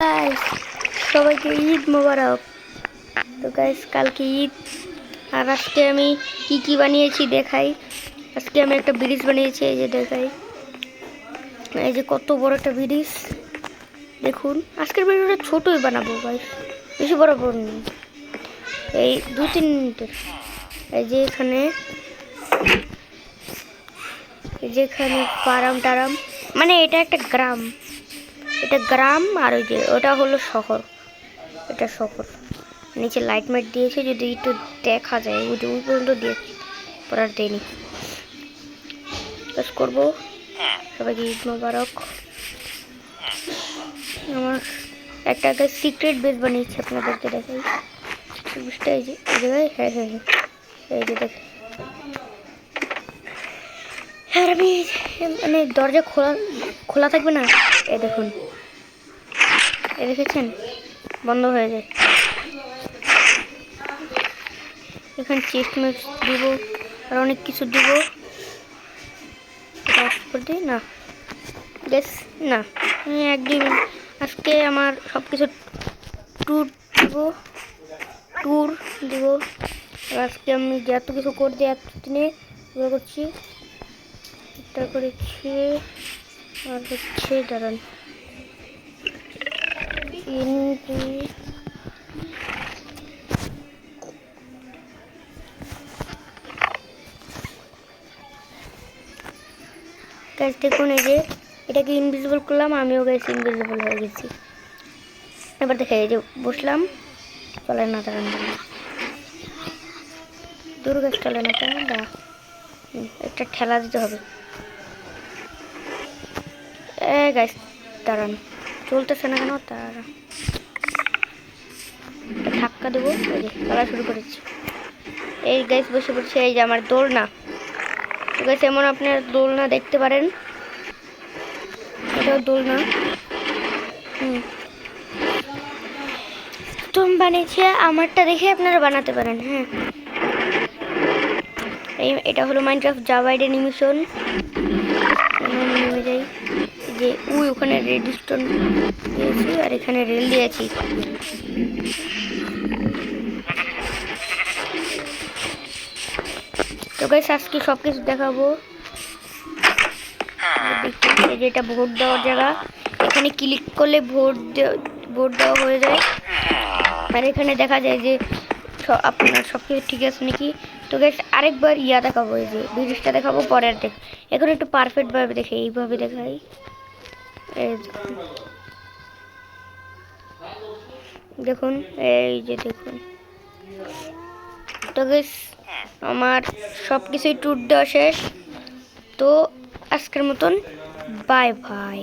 Guys সবাইকে ঈদ মোবারক। তো guys কালকে ঈদ, আর আজকে আমি কি বানিয়েছি দেখাই। আজকে আমি একটা ব্রিজ বানিয়েছি, এই যে দেখাই, এই যে কত বড় একটা ব্রিজ দেখুন। আজকের ভিডিওটা ছোটই বানাবো গাইস, বেশি বড় নেই, এই 2-3 মিনিটের। এই যে এখানে পারাম টারাম, মানে এটা একটা গ্রাম, এটা গ্রাম, আর ওই যে ওটা হলো শহর, এটা শহর। নিচে লাইট মাইট দিয়েছে, যদি একটু দেখা যায়, ওই পর্যন্ত দিয়েছি, পর আর দেয়নি। কাজ করবো। সবাইকে ঈদ মোবারক। আমার একটা সিক্রেট বেস বানিয়েছি, আপনাদেরকে দেখাই। বেসটা এই যে হ্যাঁ, এই যে দেখে, হ্যাঁ আমি মানে দরজা খোলা থাকবে না, এই দেখুন, এই দেখেছেন, বন্ধ হয়ে যায়। এখানে চেস্ট ম্যাচ দিব, আর অনেক কিছু দিব। দিই না বেশ না, আমি একদিন আজকে আমার সব কিছু ট্যুর দিব। আজকে আমি যত কিছু করছি এতদিনে করছি, এটা করেছি। আর হচ্ছে দাঁড়ান, গাছ দেখুন, এই যে এটাকে ইনভিজিবল করলাম, আমিও গাছ ইনভিজিবল হয়ে গেছি। এবার দেখে এই যে বসলাম, চলে না, দাঁড়ান দূর গাছ চলে না, কেন একটা ঠেলা দিতে হবে। গাছ দাঁড়ান, চলতেছে না কেন, তারা ধাক্কা দেবো, এই যে চলা শুরু করেছি। এই গাছ বসে পড়ছে, এই যে আমার দোলনা। গাছ এমন আপনার দোলনা দেখতে পারেন, এটাও দোলনা। তুমি বানিয়েছি, আমারটা দেখে আপনারা বানাতে পারেন। হ্যাঁ, এটা হলো মাইনক্রাফট জাভা অ্যানিমেশন। নেমে যাই, যে ওখানে রেডস্টোন দিয়েছি, আর এখানে রেল দিয়েছি। তো গাইস আজকে সব কিছু দেখাবো। এটা ভোট দেওয়ার জায়গা, এখানে ক্লিক করলে ভোট দেওয়া হয়ে যায়। আর এখানে দেখা যায় যে আপনার সব কিছু ঠিক আছে নাকি। তো গাইস আরেকবার দেখাবো, এই যে ব্রিজটা দেখাবো, পরের এখন একটু পারফেক্ট ভাবে দেখে, এইভাবে দেখাই। দেখুন, এই যে দেখুন। তো গাইস আমার সব কিছুই ট্যুর দেওয়া শেষ। তো আজকের মতন বাই বাই।